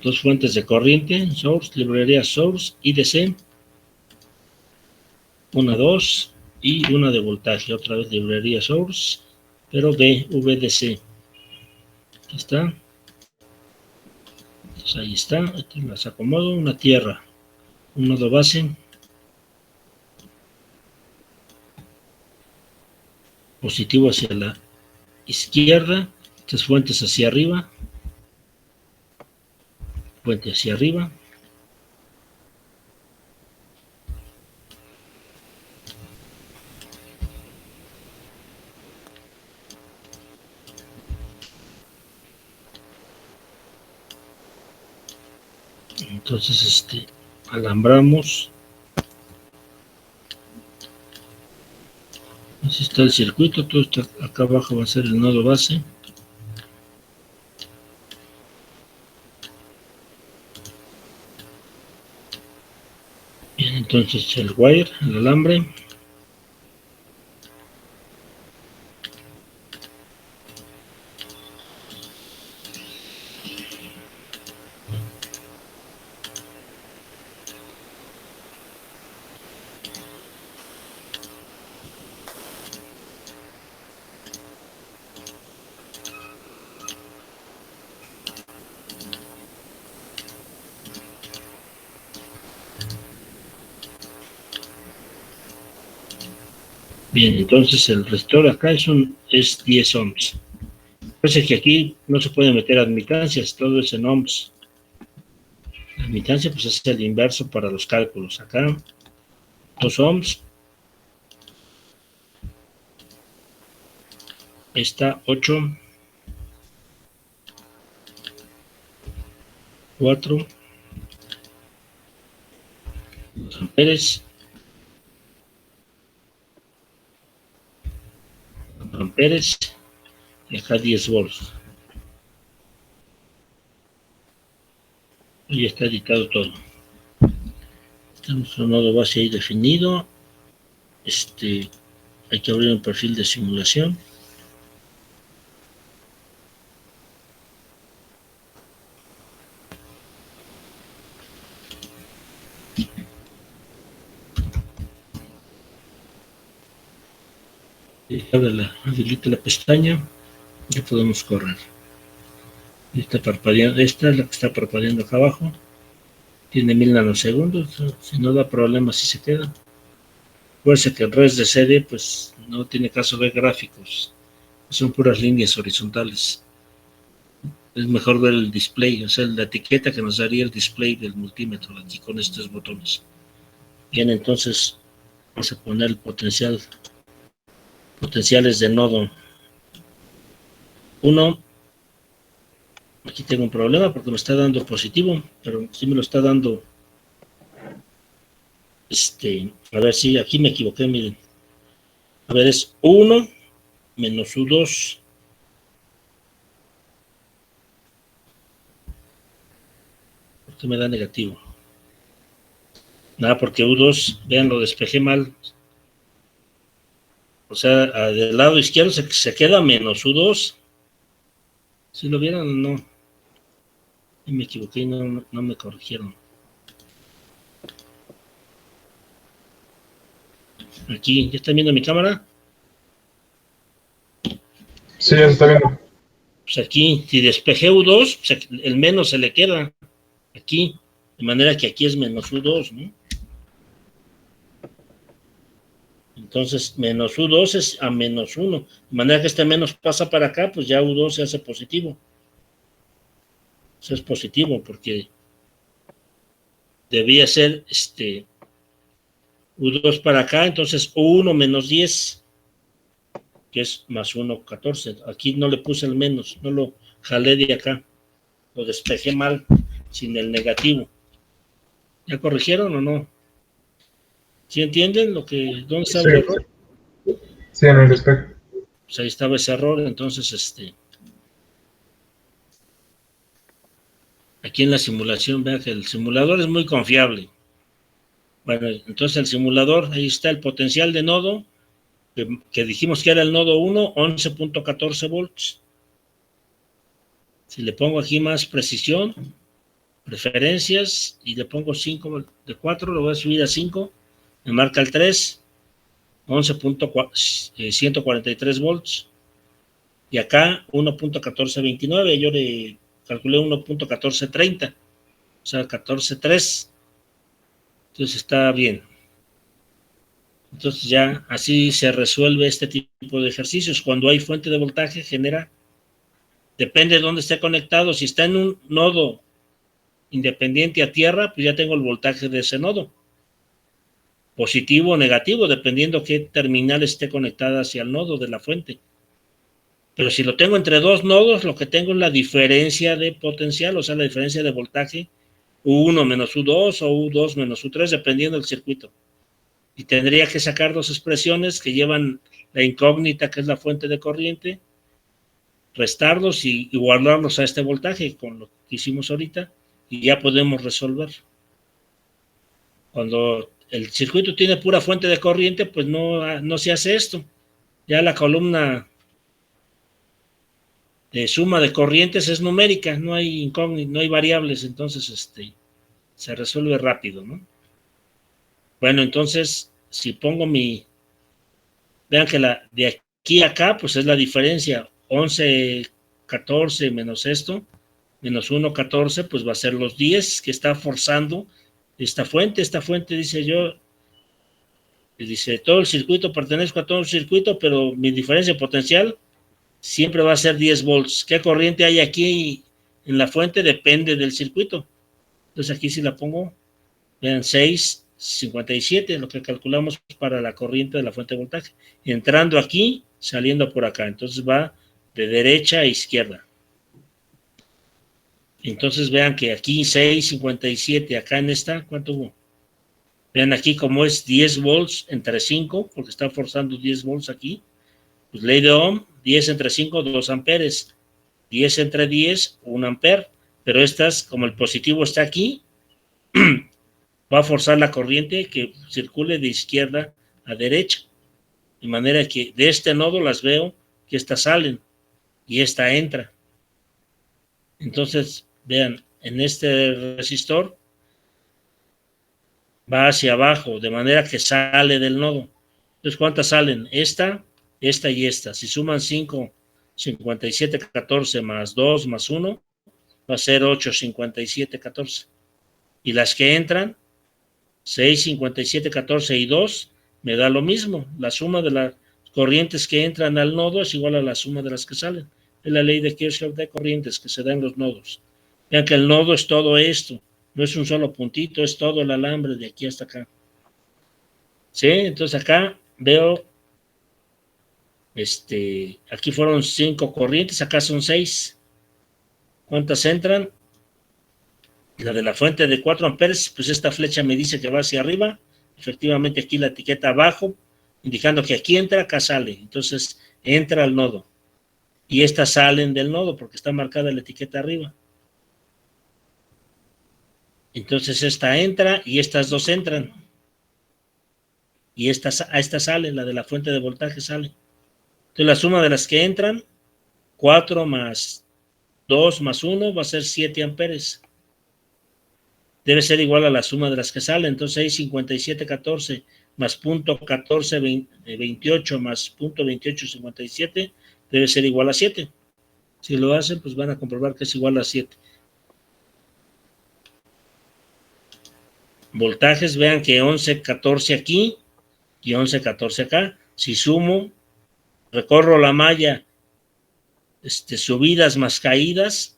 Dos fuentes de corriente. Source, librería Source, IDC. 1, 2 y una de voltaje. Otra vez librería Source, pero VDC. Aquí está. Entonces ahí está. Aquí las acomodo. Una tierra. Un nodo base. Positivo hacia la izquierda, estas fuentes hacia arriba, puente hacia arriba. Entonces alambramos. Así está el circuito, todo esto acá abajo va a ser el nodo base. Bien, entonces el wire, el alambre. Bien, entonces el resistor acá es 10 ohms. Parece que aquí no se puede meter admitancias, todo es en ohms. La admitancia pues es el inverso para los cálculos. Acá 2 ohms. Está 8, 4 amperes, y acá 10 volts. Y ya está editado todo. Tenemos un nodo base ahí definido. Hay que abrir un perfil de simulación. Habilita la pestaña. Ya podemos correr. Está parpadeando, esta es la que está parpadeando acá abajo. Tiene 1000 nanosegundos. Si no da problema, si se queda. Acuérdense que el res de serie, pues no tiene caso ver gráficos. Son puras líneas horizontales. Es mejor ver el display, o sea, la etiqueta que nos daría el display del multímetro aquí con estos botones. Bien, entonces vamos a poner el potenciales de nodo 1. Aquí tengo un problema porque me está dando positivo, pero sí me lo está dando. A ver si aquí me equivoqué, miren. A ver, es 1 menos U2. ¿Por qué me da negativo? Nada, porque U2, vean, lo despejé mal. O sea, del lado izquierdo se queda menos U2. Si lo vieran, no. Y me equivoqué y no me corrigieron. Aquí, ¿ya están viendo mi cámara? Sí, ya se está viendo. Pues aquí, si despejé U2, pues el menos se le queda aquí, de manera que aquí es menos U2, ¿no? Entonces, menos U2 es a menos 1. De manera que este menos pasa para acá, pues ya U2 se hace positivo. Eso es positivo, porque debía ser U2 para acá, entonces U1 menos 10, que es más 1, 14. Aquí no le puse el menos, no lo jalé de acá. Lo despejé mal, sin el negativo. ¿Ya corrigieron o no? ¿Sí entienden dónde está el error? Sí, en el espejo. Pues ahí estaba ese error, entonces aquí en la simulación, vean que el simulador es muy confiable. Bueno, entonces el simulador, ahí está el potencial de nodo, que dijimos que era el nodo 1, 11.14 volts. Si le pongo aquí más precisión, preferencias, y le pongo 5 de 4, lo voy a subir a 5, me marca el 3, 11.143 volts, y acá 1.1429, yo le calculé 1.1430, o sea, 14.3, entonces está bien. Entonces ya así se resuelve este tipo de ejercicios. Cuando hay fuente de voltaje genera, depende de dónde esté conectado, si está en un nodo independiente a tierra, pues ya tengo el voltaje de ese nodo, positivo o negativo, dependiendo qué terminal esté conectada hacia el nodo de la fuente. Pero si lo tengo entre dos nodos, lo que tengo es la diferencia de potencial, o sea, la diferencia de voltaje, U1 menos U2 o U2 menos U3, dependiendo del circuito. Y tendría que sacar dos expresiones que llevan la incógnita, que es la fuente de corriente, restarlos y igualarlos a este voltaje, con lo que hicimos ahorita, y ya podemos resolver. Cuando el circuito tiene pura fuente de corriente, pues no se hace esto. Ya la columna de suma de corrientes es numérica, no hay incógnitas, no hay variables, entonces se resuelve rápido, ¿no? Bueno, entonces, si pongo vean que de aquí a acá, pues es la diferencia, 11, 14 menos esto, menos 1, 14, pues va a ser los 10 que está forzando esta fuente dice, todo el circuito, pertenezco a todo el circuito, pero mi diferencia potencial siempre va a ser 10 volts. ¿Qué corriente hay aquí en la fuente? Depende del circuito. Entonces aquí si la pongo, vean, 6,57, lo que calculamos para la corriente de la fuente de voltaje. Entrando aquí, saliendo por acá. Entonces va de derecha a izquierda. Entonces vean que aquí 6,57, acá en esta, ¿cuánto hubo? Vean aquí como es 10 volts entre 5, porque está forzando 10 volts aquí. Pues ley de Ohm, 10 entre 5, 2 amperes. 10 entre 10, 1 amper. Pero estas, como el positivo está aquí, va a forzar la corriente que circule de izquierda a derecha. De manera que de este nodo las veo que estas salen y esta entra. Entonces, vean, en este resistor va hacia abajo, de manera que sale del nodo. Entonces, ¿cuántas salen? Esta y esta. Si suman 5, 57, 14 más 2 más 1, va a ser 8, 57, 14. Y las que entran, 6, 57, 14 y 2, me da lo mismo. La suma de las corrientes que entran al nodo es igual a la suma de las que salen. Es la ley de Kirchhoff de corrientes que se da en los nodos. Vean que el nodo es todo esto. No es un solo puntito, es todo el alambre de aquí hasta acá. ¿Sí? Entonces acá veo, aquí fueron 5 corrientes, acá son 6. ¿Cuántas entran? La de la fuente de 4 amperes, pues esta flecha me dice que va hacia arriba. Efectivamente aquí la etiqueta abajo, indicando que aquí entra, acá sale. Entonces entra al nodo. Y estas salen del nodo porque está marcada la etiqueta arriba. Entonces esta entra y estas dos entran. Y esta sale, la de la fuente de voltaje sale. Entonces la suma de las que entran, 4 más 2 más 1 va a ser 7 amperes. Debe ser igual a la suma de las que salen. Entonces 6,57, 14 más punto 14, 28 más punto 28, 57 debe ser igual a 7. Si lo hacen, pues van a comprobar que es igual a 7. Voltajes, vean que 11,14 aquí y 11,14 acá. Si sumo, recorro la malla, subidas más caídas,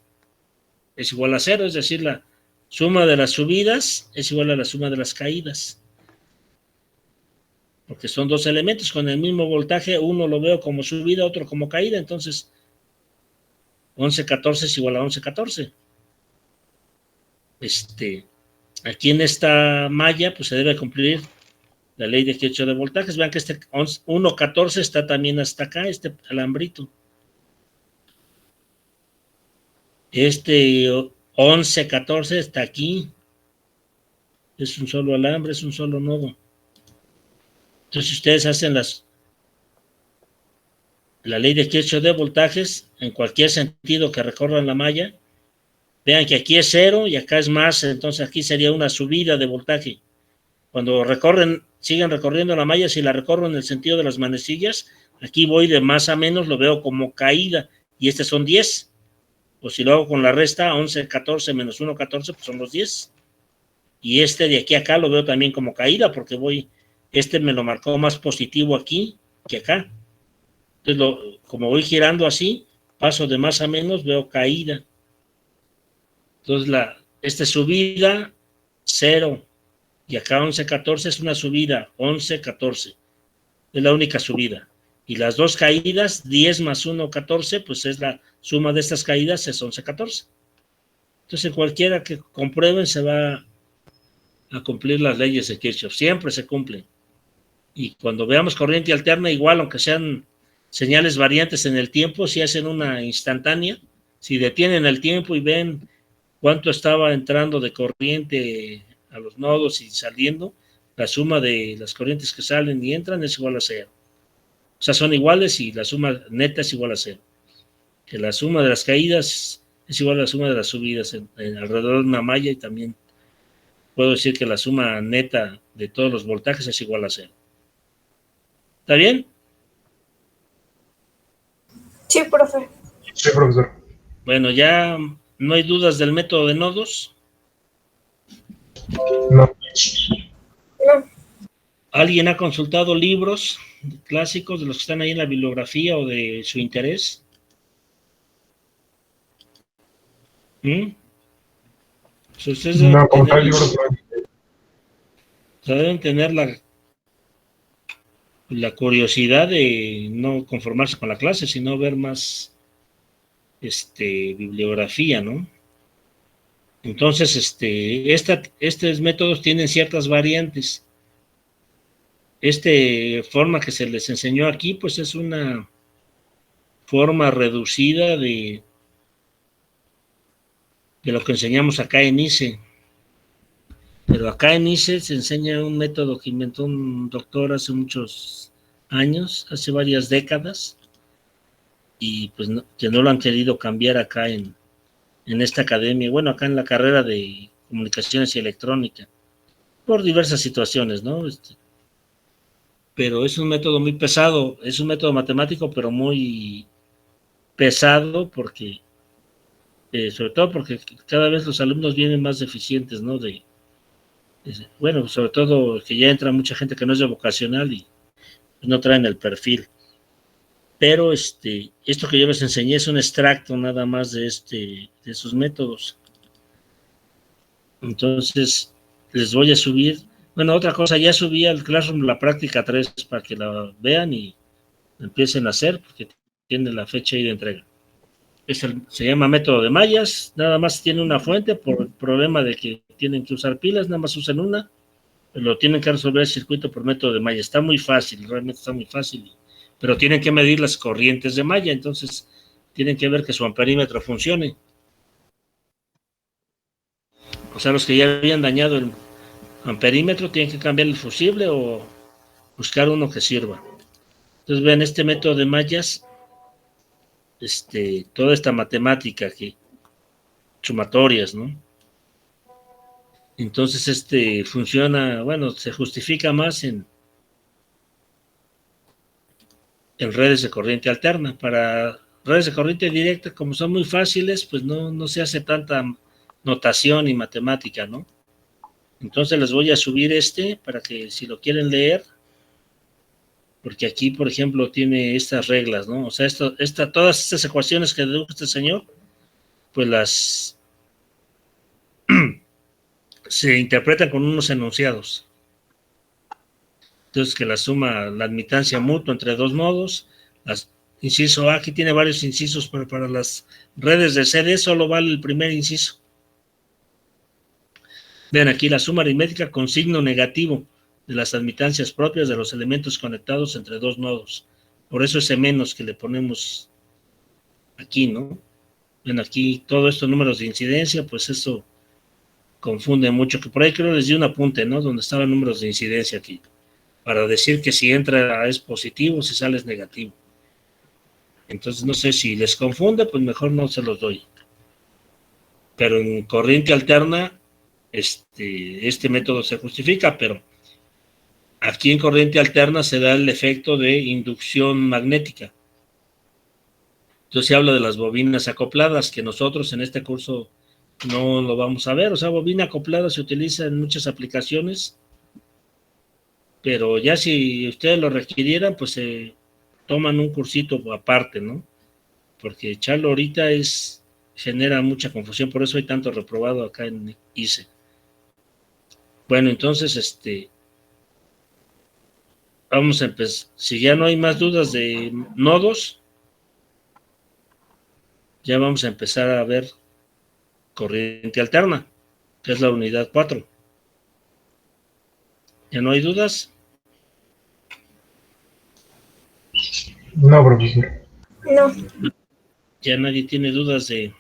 es igual a 0, es decir, la suma de las subidas es igual a la suma de las caídas. Porque son dos elementos con el mismo voltaje, uno lo veo como subida, otro como caída, entonces 11,14 es igual a 11,14. Aquí en esta malla, pues se debe cumplir la ley de Kirchhoff de voltajes. Vean que 1,14 está también hasta acá, este alambrito. 11,14 está aquí. Es un solo alambre, es un solo nodo. Entonces, si ustedes hacen la ley de Kirchhoff de voltajes, en cualquier sentido que recorran la malla, vean que aquí es 0 y acá es más, entonces aquí sería una subida de voltaje. Cuando siguen recorriendo la malla, si la recorro en el sentido de las manecillas, aquí voy de más a menos, lo veo como caída, y son 10. O si lo hago con la resta, 11,14 menos 1,14, pues son los 10. Y de aquí a acá lo veo también como caída, porque me lo marcó más positivo aquí que acá. Entonces, como voy girando así, paso de más a menos, veo caída. Entonces, subida, 0. Y acá 11,14 es una subida, 11,14. Es la única subida. Y las dos caídas, 10 más 1,14, pues es la suma de estas caídas, es 11,14. Entonces, cualquiera que comprueben se va a cumplir las leyes de Kirchhoff. Siempre se cumplen. Y cuando veamos corriente alterna, igual, aunque sean señales variantes en el tiempo, si hacen una instantánea, si detienen el tiempo y ven cuánto estaba entrando de corriente a los nodos y saliendo, la suma de las corrientes que salen y entran es igual a 0. O sea, son iguales y la suma neta es igual a 0. Que la suma de las caídas es igual a la suma de las subidas alrededor de una malla, y también puedo decir que la suma neta de todos los voltajes es igual a 0. ¿Está bien? Sí, profe. Sí, profesor. Bueno, ya no hay dudas del método de nodos. No. No. ¿Alguien ha consultado libros clásicos de los que están ahí en la bibliografía o de su interés? Pues ustedes No, como tal libros deben tener la curiosidad de no conformarse con la clase, sino ver más bibliografía, ¿no? Entonces, estos métodos tienen ciertas variantes. Forma que se les enseñó aquí, pues es una forma reducida de lo que enseñamos acá en ICE. Pero acá en ICE se enseña un método que inventó un doctor hace muchos años, hace varias décadas, y pues que no lo han querido cambiar acá en esta academia, bueno, acá en la carrera de comunicaciones y electrónica, por diversas situaciones, ¿no? Pero es un método muy pesado, es un método matemático, pero muy pesado, porque sobre todo porque cada vez los alumnos vienen más deficientes, ¿no? Bueno, sobre todo que ya entra mucha gente que no es de vocacional y no traen el perfil. Pero esto que yo les enseñé es un extracto nada más de esos métodos. Entonces, les voy a subir. Bueno, otra cosa, ya subí al Classroom la práctica 3 para que la vean y empiecen a hacer, porque tiene la fecha ahí de entrega. Se llama método de mallas, nada más tiene una fuente por el problema de que tienen que usar pilas, nada más usan una, pero lo tienen que resolver el circuito por método de malla. Está muy fácil, realmente está muy fácil, pero tienen que medir las corrientes de malla, entonces tienen que ver que su amperímetro funcione. O sea, los que ya habían dañado el amperímetro tienen que cambiar el fusible o buscar uno que sirva. Entonces, vean, este método de mallas, toda esta matemática que sumatorias, ¿no? Entonces, funciona, bueno, se justifica más en redes de corriente alterna. Para redes de corriente directa, como son muy fáciles, pues no se hace tanta notación y matemática, ¿no? Entonces les voy a subir para que si lo quieren leer, porque aquí, por ejemplo, tiene estas reglas, ¿no? O sea, todas estas ecuaciones que dedujo este señor, pues las se interpretan con unos enunciados. Entonces, que la suma, la admitancia mutua entre dos nodos, inciso A, aquí tiene varios incisos, pero para las redes de CD solo vale el primer inciso. Vean aquí la suma aritmética con signo negativo de las admitancias propias de los elementos conectados entre dos nodos. Por eso ese menos que le ponemos aquí, ¿no? Ven aquí, todos estos números de incidencia, pues eso confunde mucho, que por ahí creo les di un apunte, ¿no? Donde estaban números de incidencia aquí, para decir que si entra es positivo, si sale es negativo. Entonces no sé si les confunde, pues mejor no se los doy. Pero en corriente alterna, este método se justifica, pero aquí en corriente alterna se da el efecto de inducción magnética. Entonces se habla de las bobinas acopladas, que nosotros en este curso no lo vamos a ver. O sea, bobina acoplada se utiliza en muchas aplicaciones, pero ya si ustedes lo requirieran, pues se toman un cursito aparte, ¿no? Porque echarlo ahorita genera mucha confusión, por eso hay tanto reprobado acá en ICE. Bueno, entonces, vamos a empezar. Si ya no hay más dudas de nodos, ya vamos a empezar a ver corriente alterna, que es la unidad 4. ¿Ya no hay dudas? No, profesor. No. Ya nadie tiene dudas de...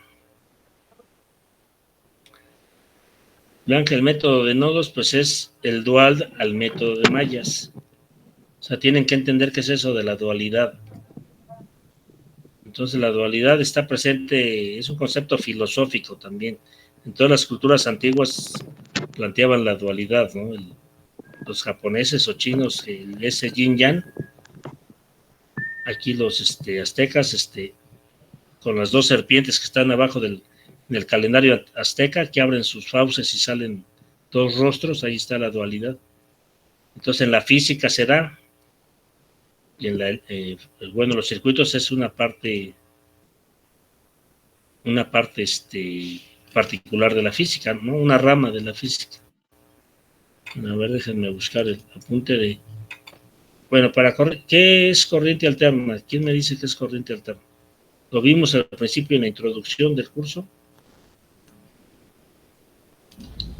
Vean que el método de nodos, pues es el dual al método de mallas. O sea, tienen que entender qué es eso de la dualidad. Entonces, la dualidad está presente, es un concepto filosófico también. En todas las culturas antiguas planteaban la dualidad, ¿no? Los japoneses o chinos, ese yin-yang. Aquí los aztecas, con las dos serpientes que están abajo del calendario azteca, que abren sus fauces y salen dos rostros, ahí está la dualidad. Entonces en la física se da, y bueno, los circuitos es una parte particular de la física, ¿no? Una rama de la física. A ver, déjenme buscar el apunte de... Bueno, ¿qué es corriente alterna? ¿Quién me dice qué es corriente alterna? Lo vimos al principio en la introducción del curso.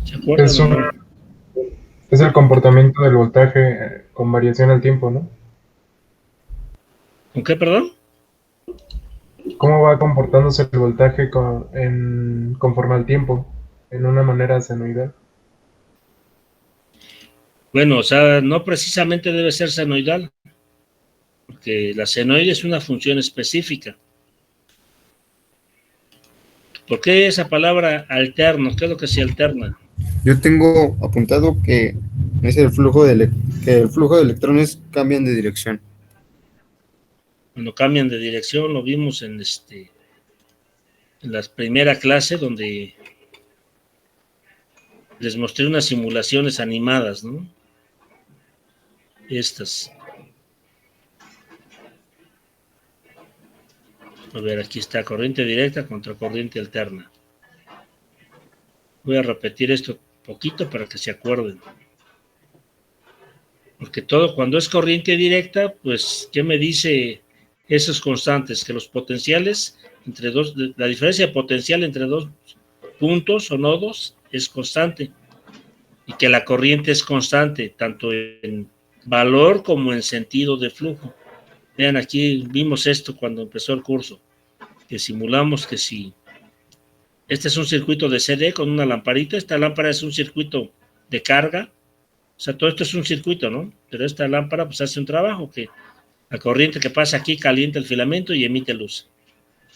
¿Se acuerdan? Es el comportamiento del voltaje con variación al tiempo, ¿no? ¿Con qué, perdón? ¿Cómo va comportándose el voltaje conforme al tiempo, en una manera senoidal? Bueno, o sea, no precisamente debe ser senoidal, porque la senoide es una función específica. ¿Por qué esa palabra alterno? ¿Qué es lo que se alterna? Yo tengo apuntado que es el flujo que el flujo de electrones cambian de dirección. Cuando cambian de dirección, lo vimos en la primera clase donde les mostré unas simulaciones animadas, ¿no? Estas. A ver, aquí está corriente directa contra corriente alterna. Voy a repetir esto poquito para que se acuerden. Porque cuando es corriente directa, pues, ¿qué me dice esos constantes? Que los potenciales la diferencia de potencial entre dos puntos o nodos es constante. Y que la corriente es constante, tanto en valor como en sentido de flujo. Vean, aquí vimos esto cuando empezó el curso, que simulamos que si este es un circuito de CD con una lamparita, esta lámpara es un circuito de carga, o sea, todo esto es un circuito, ¿no? Pero esta lámpara pues hace un trabajo que la corriente que pasa aquí calienta el filamento y emite luz.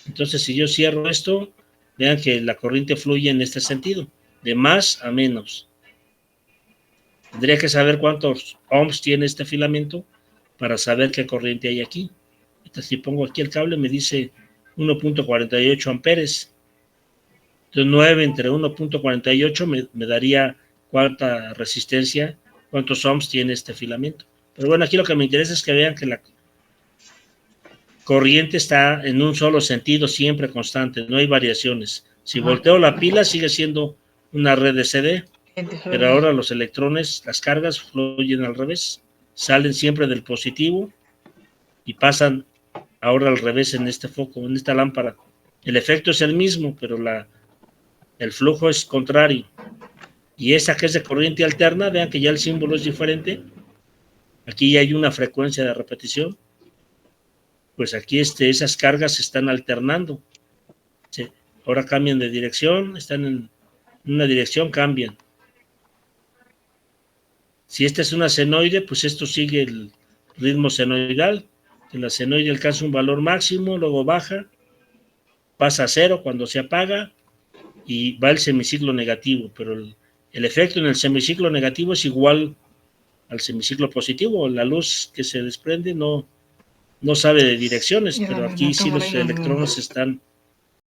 Entonces, si yo cierro esto, vean que la corriente fluye en este sentido, de más a menos. Tendría que saber cuántos ohms tiene este filamento para saber qué corriente hay aquí. Entonces, si pongo aquí el cable, me dice 1.48 amperes. Entonces 9 entre 1.48 me daría cuánta resistencia, cuántos ohms tiene este filamento. Pero bueno, aquí lo que me interesa es que vean que la corriente está en un solo sentido, siempre constante, no hay variaciones. Si volteo la pila, sigue siendo una red de CD, pero ahora los electrones, las cargas fluyen al revés, salen siempre del positivo y pasan ahora al revés en este foco, en esta lámpara. El efecto es el mismo, pero el flujo es contrario. Y esa que es de corriente alterna, vean que ya el símbolo es diferente. Aquí ya hay una frecuencia de repetición. Pues aquí esas cargas se están alternando. Sí, ahora cambian de dirección, están en una dirección, cambian. Si esta es una senoide, pues esto sigue el ritmo senoidal, que la senoide alcanza un valor máximo, luego baja, pasa a cero cuando se apaga y va el semiciclo negativo, pero el efecto en el semiciclo negativo es igual al semiciclo positivo. La luz que se desprende no sabe de direcciones, pero aquí sí los electrones están